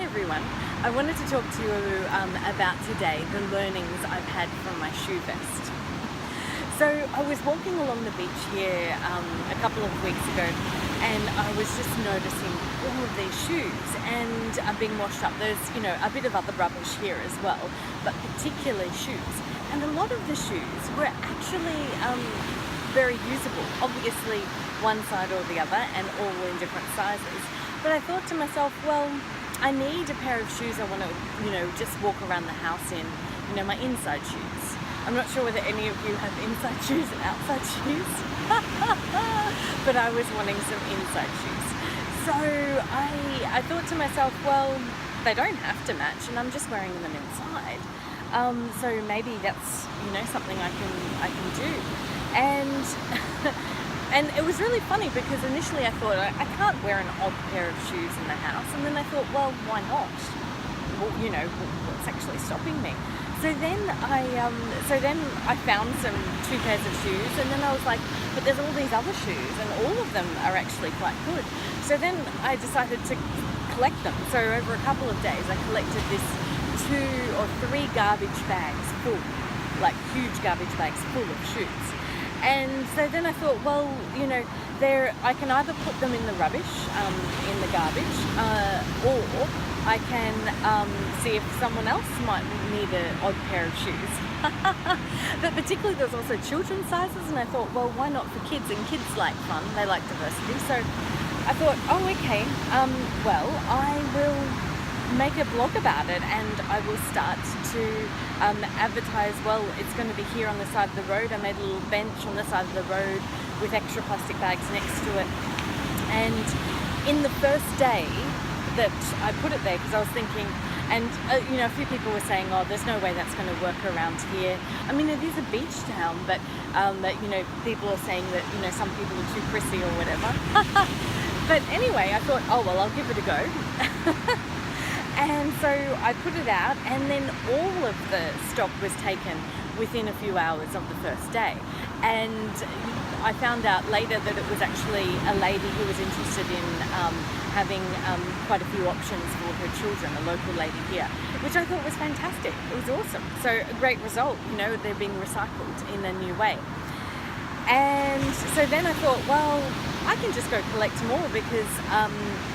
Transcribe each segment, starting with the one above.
everyone. I wanted to talk to you about today, the learnings I've had from my shoe vest. So I was walking along the beach here a couple of weeks ago, and I was just noticing all of these shoes and are being washed up. There's, a bit of other rubbish here as well, but particularly shoes. And a lot of the shoes were actually very usable. Obviously one side or the other, and all in different sizes. But I thought to myself, well, I need a pair of shoes I want to, just walk around the house in, my inside shoes. I'm not sure whether any of you have inside shoes and outside shoes, but I was wanting some inside shoes. So I thought to myself, well, they don't have to match, and I'm just wearing them inside. So maybe that's, something I can do. And it was really funny because initially I thought I can't wear an odd pair of shoes in the house, and then I thought, well, why not? Well, what's actually stopping me? So then I found two pairs of shoes, and then I was like, but there's all these other shoes, and all of them are actually quite good. So then I decided to collect them. So over a couple of days, I collected this 2 or 3 garbage bags full, like huge garbage bags full of shoes. And so then I thought, well, I can either put them in the rubbish, in the garbage, or I can see if someone else might need an odd pair of shoes. But particularly there was also children's sizes, and I thought, well, why not for kids? And kids like fun, they like diversity. So I thought, oh, okay, well, I will make a blog about it, and I will start to advertise. Well, it's going to be here on the side of the road. I made a little bench on the side of the road with extra plastic bags next to it. And in the first day that I put it there, because I was thinking, and a few people were saying, oh, there's no way that's going to work around here. I mean, it is a beach town, but people are saying that some people are too prissy or whatever. But anyway, I thought, oh well, I'll give it a go. And so I put it out, and then all of the stock was taken within a few hours of the first day. And I found out later that it was actually a lady who was interested in having quite a few options for her children, a local lady here, which I thought was fantastic. It was awesome. So a great result, they're being recycled in a new way. And so then I thought, well, I can just go collect more, because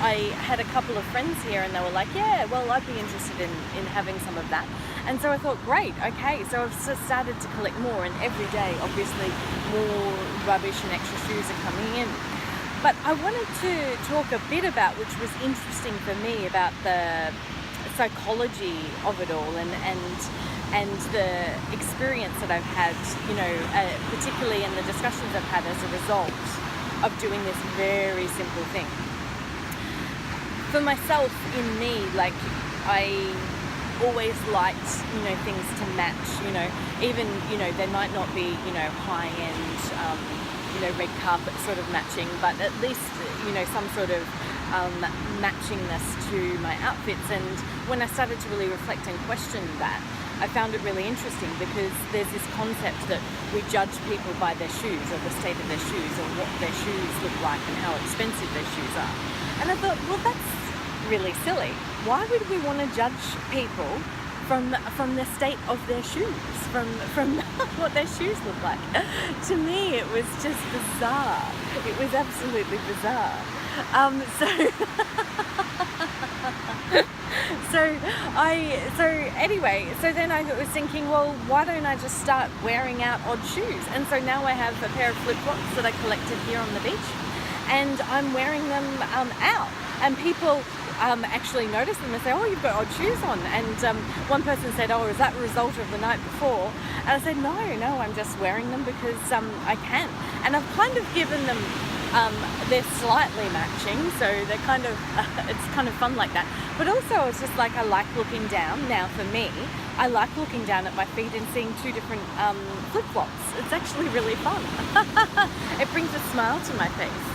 I had a couple of friends here, and they were like, yeah, well, I'd be interested in having some of that. And so I thought, great, okay. So I've started to collect more, and every day, obviously, more rubbish and extra shoes are coming in. But I wanted to talk a bit about, which was interesting for me, about the psychology of it all, and the experience that I've had, particularly in the discussions I've had as a result of doing this very simple thing. For myself, in me, like, I always liked, things to match, even, they might not be, high-end, red carpet sort of matching, but at least, some sort of matchingness to my outfits. And when I started to really reflect and question that, I found it really interesting, because there's this concept that we judge people by their shoes, or the state of their shoes, or what their shoes look like and how expensive their shoes are. And I thought, well, that's really silly. Why would we want to judge people from the state of their shoes, from what their shoes look like? To me, it was just bizarre. It was absolutely bizarre. So then I was thinking, well, why don't I just start wearing out odd shoes? And so now I have a pair of flip-flops that I collected here on the beach, and I'm wearing them out. And people actually notice them and say, oh, you've got odd shoes on. And one person said, oh, is that a result of the night before? And I said, no, I'm just wearing them because I can. And I've kind of given them, they're slightly matching, so they're kind of, it's kind of fun like that. But also it's just like, I like looking down. Now for me, I like looking down at my feet and seeing 2 different flip-flops. It's actually really fun. It brings a smile to my face.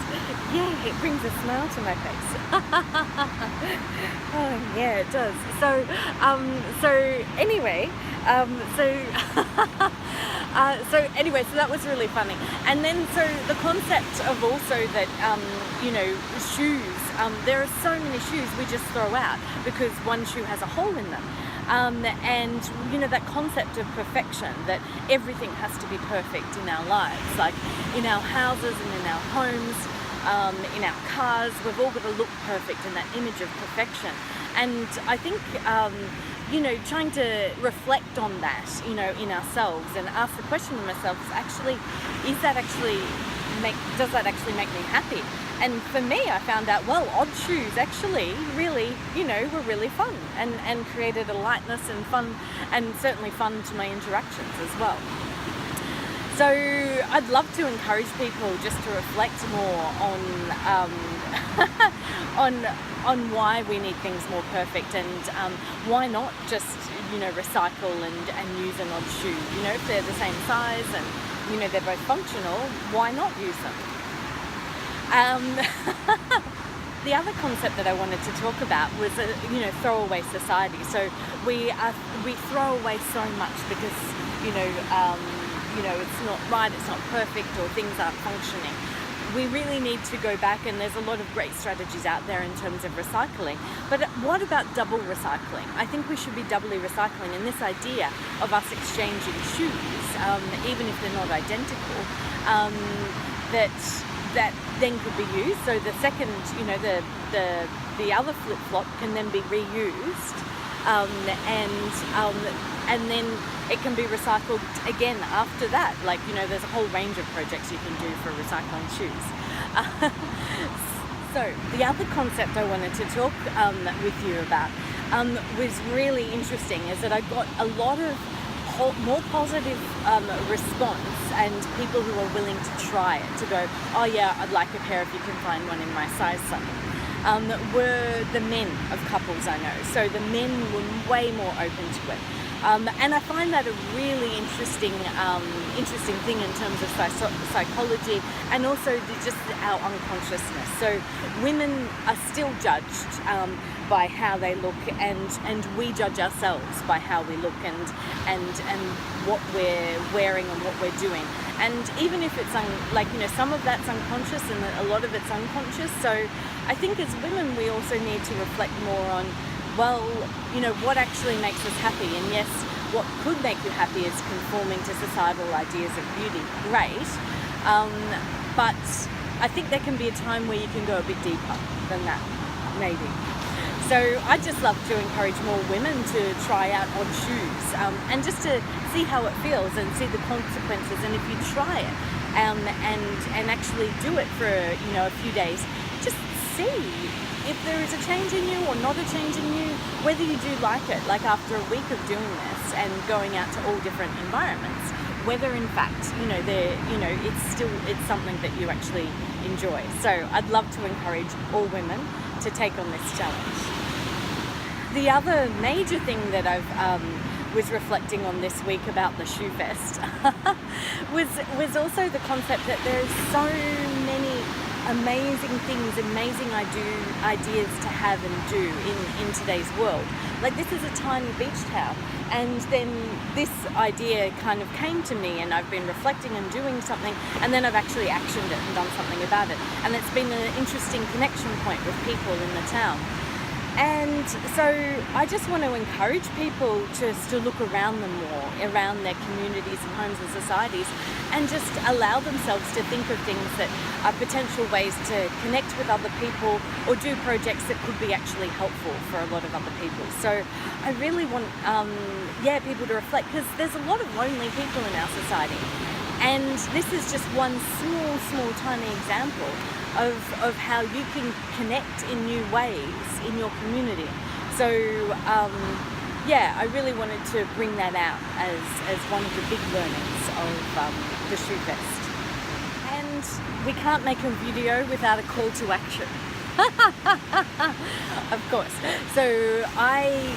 Yeah, it brings a smile to my face. Oh yeah, it does. So anyway, So anyway, so that was really funny. And then so the concept of also that, shoes, there are so many shoes we just throw out because one shoe has a hole in them. And, that concept of perfection, that everything has to be perfect in our lives, like in our houses and in our homes, in our cars, we've all got to look perfect in that image of perfection. And I think, trying to reflect on that, in ourselves and ask the question to myself is does that actually make me happy? And for me, I found out, well, odd shoes actually really, were really fun and created a lightness and fun, and certainly fun to my interactions as well. So I'd love to encourage people just to reflect more on on why we need things more perfect, and why not just recycle and use an odd shoe. If they're the same size and they're both functional, why not use them? The other concept that I wanted to talk about was throwaway society. So we throw away so much because it's not right, it's not perfect, or things aren't functioning. We really need to go back, and there's a lot of great strategies out there in terms of recycling. But what about double recycling? I think we should be doubly recycling, and this idea of us exchanging shoes, even if they're not identical, that then could be used. So the second, the other flip-flop can then be reused, and then it can be recycled again after that. Like, there's a whole range of projects you can do for recycling shoes. So the other concept I wanted to talk with you about was really interesting, is that I got a lot of more positive response, and people who are willing to try it, to go, oh yeah, I'd like a pair if you can find one in my size something, were the men of couples I know. So the men were way more open to it. And I find that a really interesting thing in terms of psychology, and also just our unconsciousness. So women are still judged by how they look, and we judge ourselves by how we look and what we're wearing and what we're doing. And even if it's some of that's unconscious and a lot of it's unconscious. So I think as women we also need to reflect more on, well, what actually makes us happy. And yes, what could make you happy is conforming to societal ideas of beauty. Great. But I think there can be a time where you can go a bit deeper than that, maybe. So I'd just love to encourage more women to try out odd shoes, and just to see how it feels and see the consequences. And if you try it and actually do it for a few days, just see if there is a change in you or not a change in you, whether you do like it, like after a week of doing this and going out to all different environments, whether in fact, it's something that you actually enjoy. So I'd love to encourage all women to take on this challenge. The other major thing that I've was reflecting on this week about the Shoe Fest was also the concept that there are so many amazing things, amazing ideas to have and do in today's world. Like, this is a tiny beach town, and then this idea kind of came to me, and I've been reflecting and doing something, and then I've actually actioned it and done something about it, and it's been an interesting connection point with people in the town. And so I just want to encourage people just to look around them more, around their communities and homes and societies, and just allow themselves to think of things that are potential ways to connect with other people or do projects that could be actually helpful for a lot of other people. So I really want people to reflect, because there's a lot of lonely people in our society. And this is just one small, tiny example of how you can connect in new ways in your community. So, I really wanted to bring that out as one of the big learnings of the Shoe Fest. And we can't make a video without a call to action. Of course. So I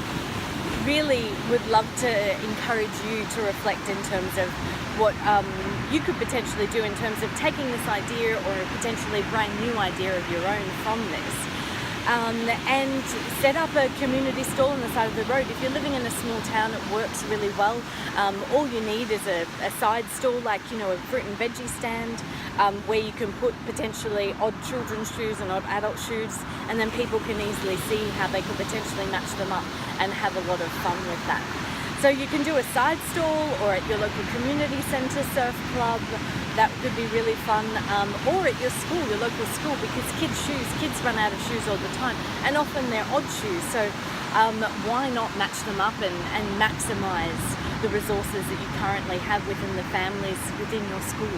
really would love to encourage you to reflect in terms of what you could potentially do in terms of taking this idea or a potentially brand new idea of your own from this, and set up a community stall on the side of the road. If you're living in a small town, it works really well. All you need is a side stall, like, you know, a fruit and veggie stand, where you can put potentially odd children's shoes and odd adult shoes, and then people can easily see how they could potentially match them up and have a lot of fun with that. So you can do a side stall, or at your local community centre surf club. That could be really fun, or at your school, your local school, because kids run out of shoes all the time, and often they're odd shoes. So why not match them up and maximise the resources that you currently have within the families within your school?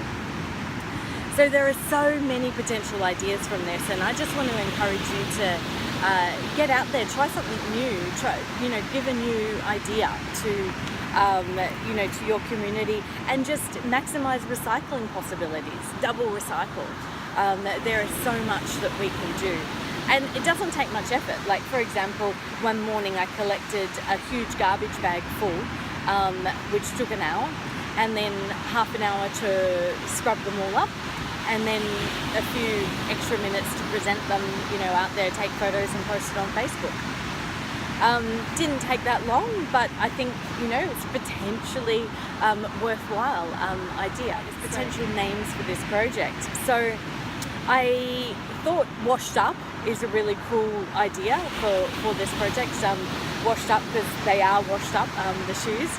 So there are so many potential ideas from this, and I just want to encourage you to get out there, try something new, give a new idea to to your community, and just maximize recycling possibilities, double recycle. There is so much that we can do, and it doesn't take much effort. Like, for example, one morning I collected a huge garbage bag full, which took an hour, and then half an hour to scrub them all up, and then a few extra minutes to present them, out there, take photos and post it on Facebook. Didn't take that long, but I think, it's potentially worthwhile idea. There's potential names for this project. So I thought washed up is a really cool idea for this project. Washed up because they are washed up, the shoes.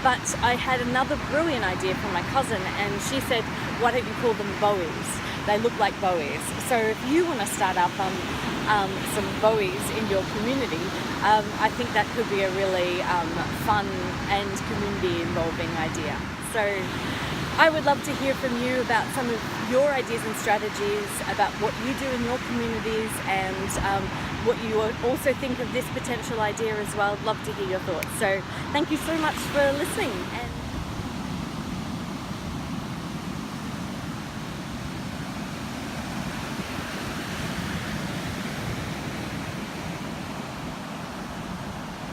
But I had another brilliant idea from my cousin, and she said, why don't you call them Bowies? They look like Bowies. So if you want to start up some Bowies in your community, I think that could be a really fun and community involving idea. So I would love to hear from you about some of your ideas and strategies, about what you do in your communities, and what you also think of this potential idea as well. I'd love to hear your thoughts. So thank you so much for listening.